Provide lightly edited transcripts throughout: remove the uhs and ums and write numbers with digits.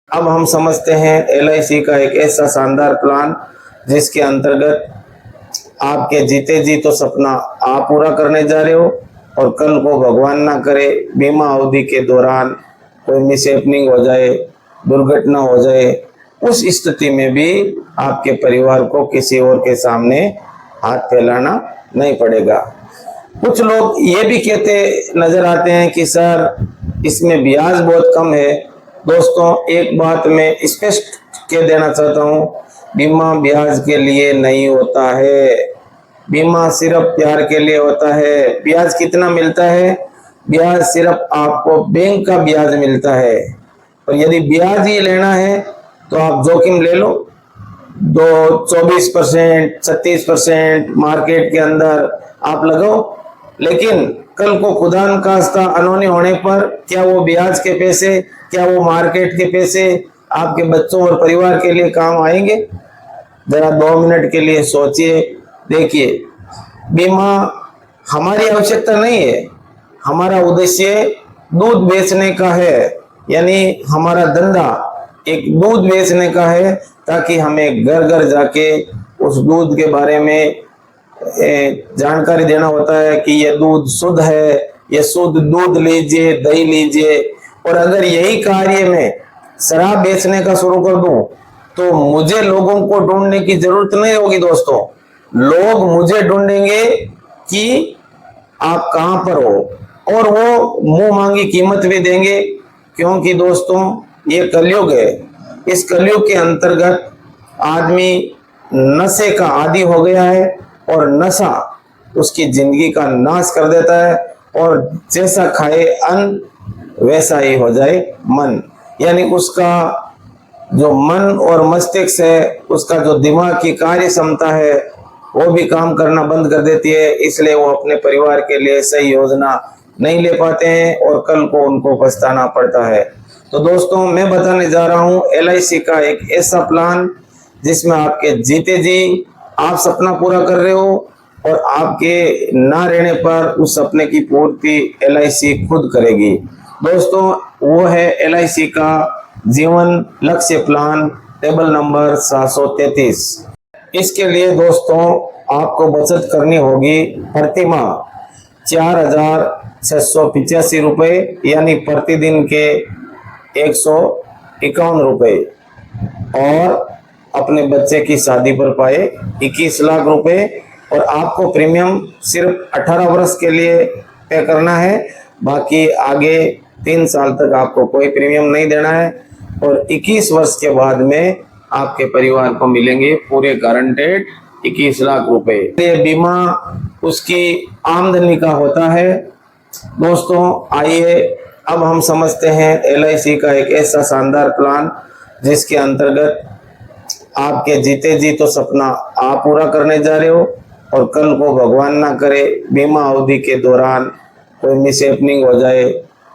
अब हम समझते हैं LIC का एक ऐसा शानदार प्लान जिसके अंतर्गत आपके जीते जी तो सपना आप पूरा करने जा रहे हो और कल को भगवान ना करे बीमा अवधि के दौरान कोई मिसहैपनिंग हो जाए, दुर्घटना हो जाए, उस स्थिति में भी आपके परिवार को किसी और के सामने हाथ फैलाना नहीं पड़ेगा। कुछ लोग ये भी कहते नजर आते हैं कि सर इसमें ब्याज बहुत कम है। दोस्तों, एक बात मैं स्पष्ट कह देना चाहता हूँ, बीमा ब्याज के लिए नहीं होता है। बीमा सिर्फ प्यार के लिए होता है। ब्याज कितना मिलता है? ब्याज सिर्फ आपको बैंक का ब्याज मिलता है। और यदि ब्याज ही लेना है तो आप जोखिम ले लो, 24%, 36% मार्केट के अंदर आप लगाओ, लेकिन कल को खुदा न खास्ता अनहोनी होने पर क्या वो ब्याज के पैसे, क्या वो मार्केट के पैसे आपके बच्चों और परिवार के लिए काम आएंगे? जरा 2 मिनट के लिए सोचिए। देखिए, बीमा हमारी आवश्यकता नहीं है। हमारा उद्देश्य दूध बेचने का है, यानी हमारा धंधा एक दूध बेचने का है, ताकि हमें घर घर जाके उस दूध के बारे में जानकारी देना होता है कि ये दूध शुद्ध है, ये शुद्ध दूध लीजिए, दही लीजिए। और अगर यही कार्य में शराब बेचने का शुरू कर दूं तो मुझे लोगों को ढूंढने की जरूरत नहीं होगी। दोस्तों, लोग मुझे ढूंढेंगे कि आप कहां पर हो, और वो मुंह मांगी कीमत भी देंगे, क्योंकि दोस्तों ये कलयुग है। इस कलयुग के अंतर्गत आदमी नशे का आदी हो गया है और नशा उसकी जिंदगी का नाश कर देता है। और जैसा खाए अन्न वैसा ही हो जाए मन, यानी उसका जो मन और मस्तिष्क है, उसका जो दिमाग की कार्य क्षमता है, वो भी काम करना बंद कर देती है। इसलिए वो अपने परिवार के लिए सही योजना नहीं ले पाते हैं और कल को उनको पछताना पड़ता है। तो दोस्तों, मैं बताने जा रहा हूँ LIC का एक ऐसा प्लान जिसमें आपके जीते जी आप सपना पूरा कर रहे हो और आपके ना रहने पर उस सपने की पूर्ति LIC खुद करेगी। दोस्तों, वो है LIC का जीवन लक्ष्य प्लान, टेबल नंबर 733। इसके लिए दोस्तों आपको बचत करनी होगी प्रति माह 4,685 रुपये, यानी प्रतिदिन के 151 रुपये, और अपने बच्चे की शादी पर पाए 21 लाख रुपए। और आपको प्रीमियम सिर्फ 18 वर्ष के लिए पे करना है, बाकी आगे 3 साल तक आपको कोई प्रीमियम नहीं देना है। और 21 वर्ष के बाद में आपके परिवार को मिलेंगे पूरे गारंटेड 21 लाख रुपए। ये बीमा उसकी आमदनी का होता है। दोस्तों, आइए अब हम समझते हैं LIC का एक ऐसा शानदार प्लान जिसके अंतर्गत आपके जीते जी तो सपना आप पूरा करने जा रहे हो और कल को भगवान ना करे बीमा अवधि के दौरान कोई मिसहैपनिंग हो जाए,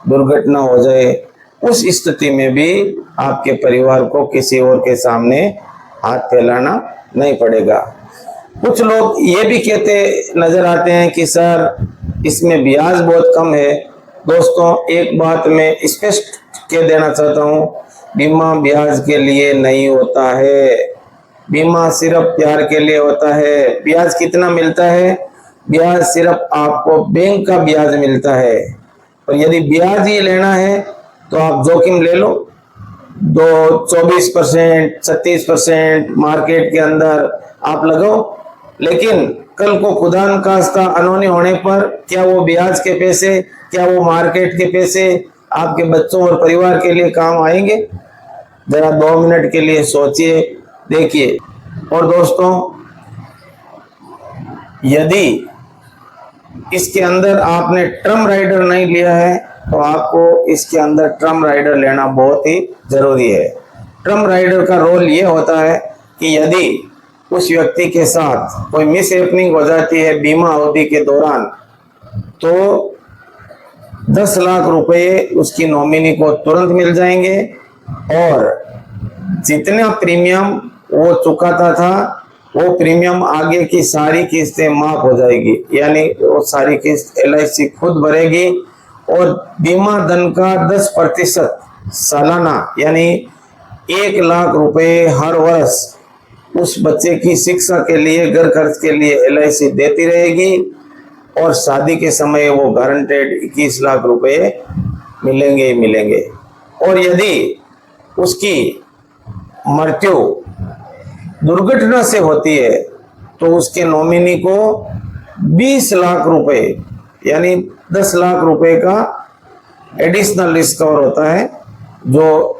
दुर्घटना हो जाए, उस स्थिति में भी आपके परिवार को किसी और के सामने हाथ फैलाना नहीं पड़ेगा। कुछ लोग ये भी कहते नजर आते हैं कि सर इसमें ब्याज बहुत कम है। दोस्तों, एक बात मैं स्पष्ट कह देना चाहता हूँ, बीमा ब्याज के लिए नहीं होता है। बीमा सिर्फ प्यार के लिए होता है। ब्याज कितना मिलता है? ब्याज सिर्फ आपको बैंक का ब्याज मिलता है। और यदि ब्याज ही लेना है तो आप जोखिम ले लो, 24%, 36% मार्केट के अंदर आप लगाओ, लेकिन कल को खुदा न खास्ता अनहोनी होने पर क्या वो ब्याज के पैसे, क्या वो मार्केट के पैसे आपके बच्चों और परिवार के लिए काम आएंगे? जरा 2 मिनट के लिए सोचिए। देखिए, और दोस्तों, यदि इसके अंदर आपने टर्म राइडर नहीं लिया है तो आपको इसके अंदर टर्म राइडर लेना बहुत ही जरूरी है। टर्म राइडर का रोल ये होता है कि यदि उस व्यक्ति के साथ कोई मिसहैपनिंग हो जाती है बीमा अवधि के दौरान, तो 10 लाख रुपए उसकी नॉमिनी को तुरंत मिल जाएंगे और जितना प्रीमियम वो चुकाता था वो प्रीमियम आगे की सारी किस्तें माफ हो जाएगी, यानी वो सारी किस्त LIC खुद भरेगी। और बीमा धन का 10% सालाना, यानी 1 लाख रुपए हर वर्ष उस बच्चे की शिक्षा के लिए, घर खर्च के लिए LIC देती रहेगी और शादी के समय वो गारंटेड 21 लाख रुपए मिलेंगे ही मिलेंगे। और यदि उसकी मृत्यु दुर्घटना से होती है तो उसके नॉमिनी को 20 लाख रुपए यानी 10 लाख रुपए का एडिशनल रिस्क कवर होता है, जो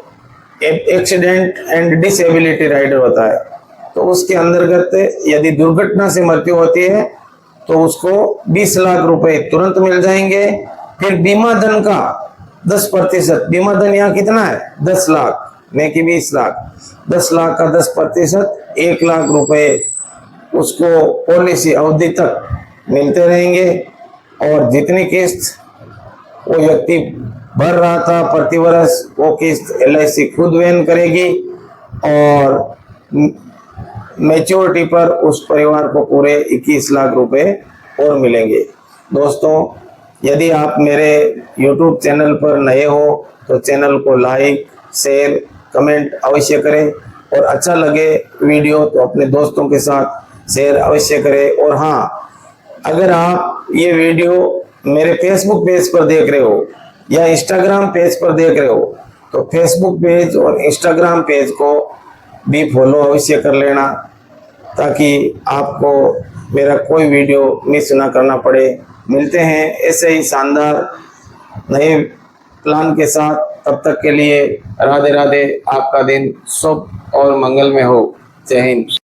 एक्सीडेंट एंड डिसेबिलिटी राइडर होता है। तो उसके अंतर्गत यदि दुर्घटना से मृत्यु होती है तो उसको 20 लाख रुपए तुरंत मिल जाएंगे। फिर बीमा धन का 10%, बीमा धन यहाँ कितना है 10 लाख, नहीं कि 20 लाख, 10 लाख का 10% 1 लाख रुपए उसको पॉलिसी अवधि तक मिलते रहेंगे। और जितनी किस्त वो व्यक्ति भर रहा था प्रति वर्ष, वो किस्त LIC खुद वहन करेगी और मैच्योरिटी पर उस परिवार को पूरे 21 लाख रुपए और मिलेंगे। दोस्तों, यदि आप मेरे YouTube चैनल पर नए हो तो चैनल को लाइक, शेयर, कमेंट अवश्य करें और अच्छा लगे वीडियो तो अपने दोस्तों के साथ शेयर अवश्य करें। और हाँ, अगर आप ये वीडियो मेरे फेसबुक पेज पर देख रहे हो या इंस्टाग्राम पेज पर देख रहे हो तो फेसबुक पेज और इंस्टाग्राम पेज को भी फॉलो अवश्य कर लेना, ताकि आपको मेरा कोई वीडियो मिस ना करना पड़े। मिलते हैं ऐसे ही शानदार नए प्लान के साथ, तब तक के लिए राधे राधे। आपका दिन शुभ और मंगलमय हो। जय हिंद।